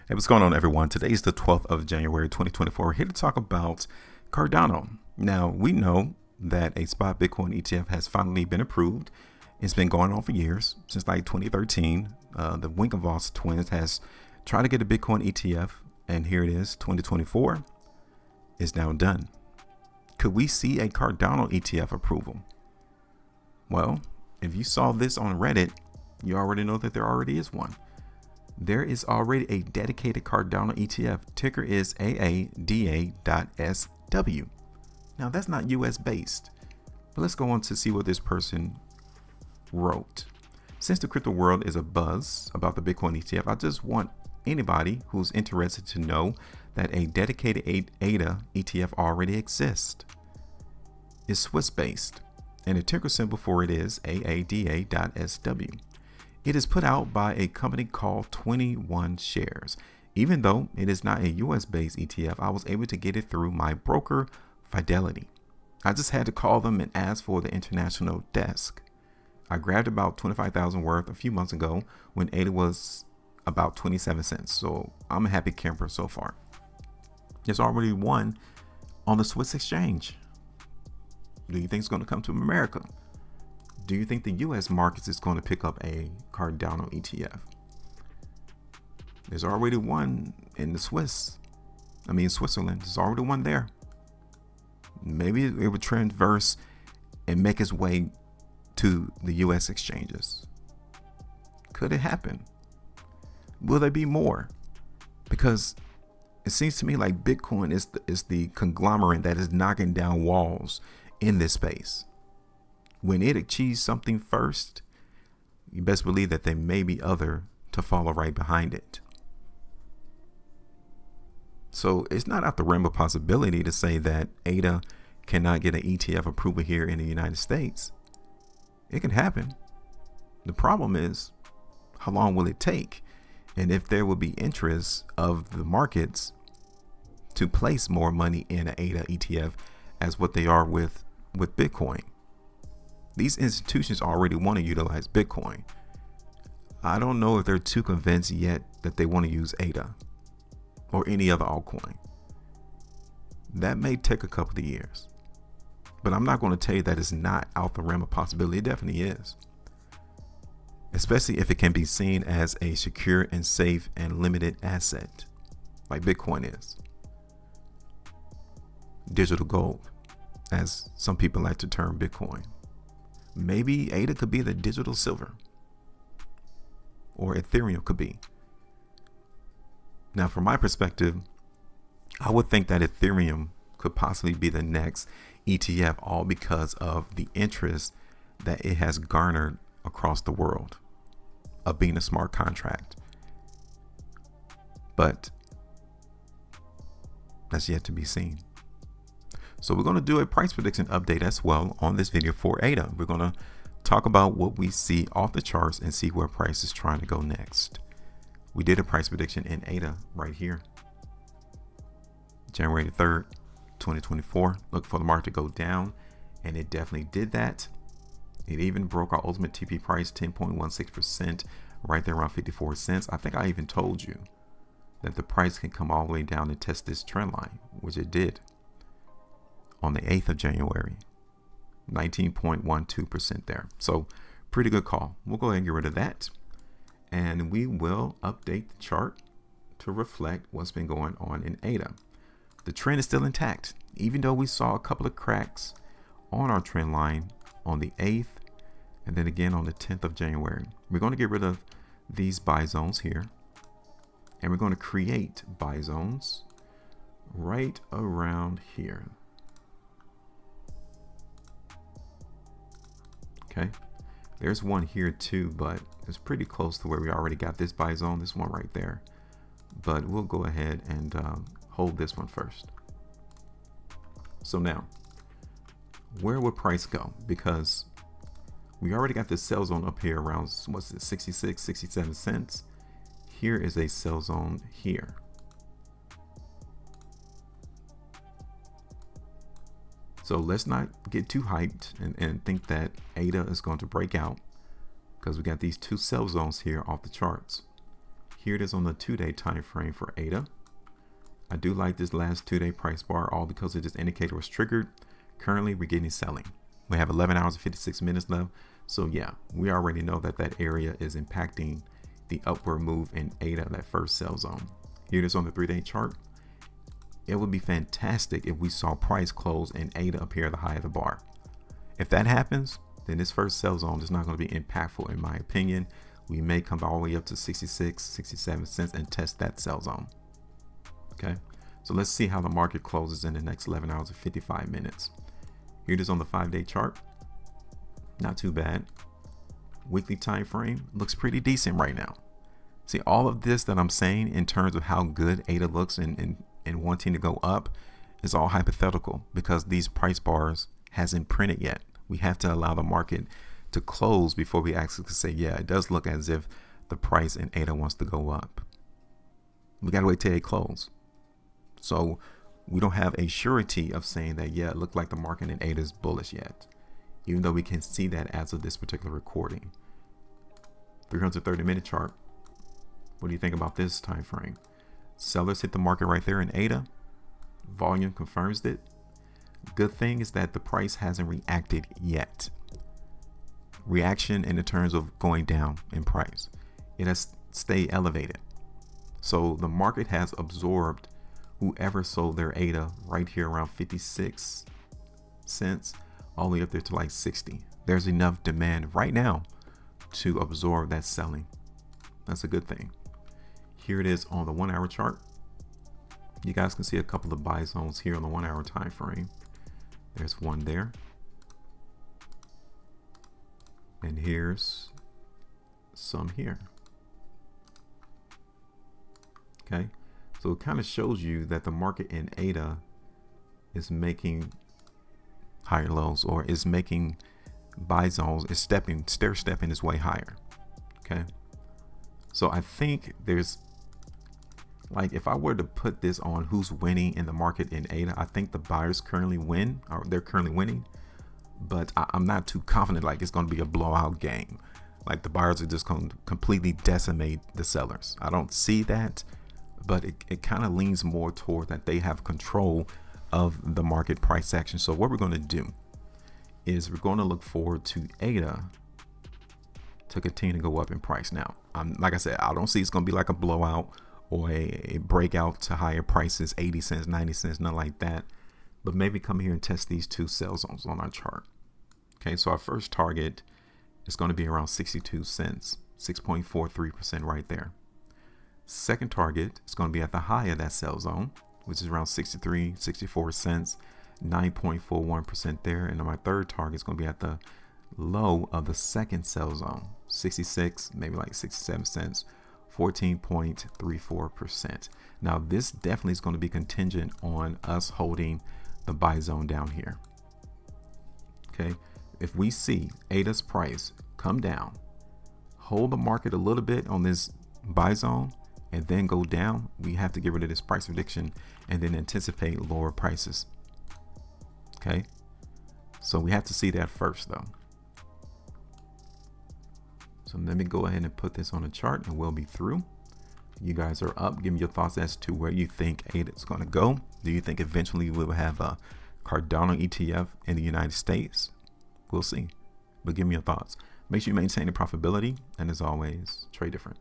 Hey, what's going on, everyone? Today is the 12th of January, 2024. We're here to talk about Cardano. Now, we know that a spot Bitcoin ETF has finally been approved. It's been going on for years, since like 2013. The Winklevoss twins has tried to get a Bitcoin ETF, and here it is, 2024 is now done. Could we see a Cardano ETF approval? Well, if you saw this on Reddit, you already know that there already is one. There is already a dedicated Cardano ETF. Ticker is AADA.SW. Now, that's not US based, but let's go on to see what this person wrote. Since the crypto world is a buzz about the Bitcoin ETF, I just want anybody who's interested to know that a dedicated ADA ETF already exists. It's Swiss based, and the ticker symbol for it is AADA.SW. It is put out by a company called 21 Shares. Even though it is not a US-based ETF, I was able to get it through my broker, Fidelity. I just had to call them and ask for the international desk. I grabbed about 25,000 worth a few months ago when ADA was about 27 cents. So I'm a happy camper so far. There's already one on the Swiss exchange. Do you think it's going to come to America? Do you think the US markets is going to pick up a Cardano ETF? There's already one in the Switzerland. There's already one there. Maybe it would transverse and make its way to the US exchanges. Could it happen? Will there be more? Because it seems to me like Bitcoin is the conglomerate that is knocking down walls in this space. When it achieves something first, you best believe that there may be other to follow right behind it. So it's not out the realm of possibility to say that ADA cannot get an ETF approval here in the United States. It can happen. The problem is, how long will it take? And if there will be interest of the markets to place more money in an ADA ETF as what they are with Bitcoin. These institutions already want to utilize Bitcoin. I don't know if they're too convinced yet that they want to use ADA or any other altcoin. That may take a couple of years, but I'm not going to tell you that it's not out the realm of possibility. It definitely is, especially if it can be seen as a secure and safe and limited asset like Bitcoin is. Digital gold, as some people like to term Bitcoin. Maybe ADA could be the digital silver, or Ethereum could be. Now, from my perspective, I would think that Ethereum could possibly be the next ETF, all because of the interest that it has garnered across the world of being a smart contract. But that's yet to be seen. So we're going to do a price prediction update as well on this video for ADA. We're going to talk about what we see off the charts and see where price is trying to go next. We did a price prediction in ADA right here, January 3rd, 2024. Look for the market to go down, and it definitely did that. It even broke our ultimate TP price 10.16%, right there around 54 cents. I think I even told you that the price can come all the way down and test this trend line, which it did. On the 8th of January, 19.12% there. So pretty good call. We'll go ahead and get rid of that. And we will update the chart to reflect what's been going on in ADA. The trend is still intact, even though we saw a couple of cracks on our trend line on the 8th and then again on the 10th of January. We're going to get rid of these buy zones here, and we're going to create buy zones right around here. Okay, there's one here too, but it's pretty close to where we already got this buy zone, this one right there. But we'll go ahead and hold this one first. So now, where would price go? Because we already got this sell zone up here around, what's it, 66, 67 cents. Here is a sell zone here. So let's not get too hyped and think that ADA is going to break out, because we got these two sell zones here off the charts. Here it is on the 2-day time frame for ADA. I do like this last 2-day price bar, all because of this indicator was triggered. Currently, we're getting selling. We have 11 hours and 56 minutes left. So yeah, we already know that that area is impacting the upward move in ADA, that first sell zone. Here it is on the 3-day chart. It would be fantastic if we saw price close and ADA appear at the high of the bar. If that happens, then this first sell zone is not going to be impactful in my opinion. We may come all the way up to 66, 67 cents and test that sell zone. Okay, so let's see how the market closes in the next 11 hours and 55 minutes. Here it is on the 5-day chart. Not too bad. Weekly time frame looks pretty decent right now. See, all of this that I'm saying in terms of how good ADA looks and wanting to go up is all hypothetical because these price bars hasn't printed yet. We have to allow the market to close before we actually say, yeah, it does look as if the price in ADA wants to go up. We got to wait till they close. So we don't have a surety of saying that, yeah, it looked like the market in ADA is bullish yet, even though we can see that as of this particular recording. 330-minute chart. What do you think about this time frame? Sellers hit the market right there in ADA. Volume confirms it. Good thing is that the price hasn't reacted yet. Reaction in the terms of going down in price. It has stayed elevated. So the market has absorbed whoever sold their ADA right here around 56 cents all the way up there to like 60. There's enough demand right now to absorb that selling. That's a good thing. Here it is on the 1-hour chart. You guys can see a couple of buy zones here on the 1-hour time frame. There's one there. And here's some here. Okay. So it kind of shows you that the market in ADA is making higher lows or is making buy zones, is stair stepping its way higher. Okay. So I think there's, like, if I were to put this on who's winning in the market in ADA, I think the buyers currently win, or they're currently winning, but I'm not too confident like it's going to be a blowout game. Like the buyers are just going to completely decimate the sellers. I don't see that, but it kind of leans more toward that they have control of the market price action. So what we're going to do is we're going to look forward to ADA to continue to go up in price. Now, like I said, I don't see it's going to be like a blowout or a breakout to higher prices, 80 cents, 90 cents, nothing like that. But maybe come here and test these two sell zones on our chart. Okay, so our first target is going to be around 62 cents, 6.43% right there. Second target is going to be at the high of that sell zone, which is around 63, 64 cents, 9.41% there. And then my third target is going to be at the low of the second sell zone, 66, maybe like 67 cents, 14.34%. Now this definitely is going to be contingent on us holding the buy zone down here. Okay, if we see ADA's price come down, hold the market a little bit on this buy zone, and then go down, we have to get rid of this price prediction and then anticipate lower prices. Okay, so we have to see that first though. So let me go ahead and put this on a chart and we'll be through. You guys are up. Give me your thoughts as to where you think ADA is going to go. Do you think eventually we will have a Cardano ETF in the United States? We'll see. But give me your thoughts. Make sure you maintain the profitability. And as always, trade different.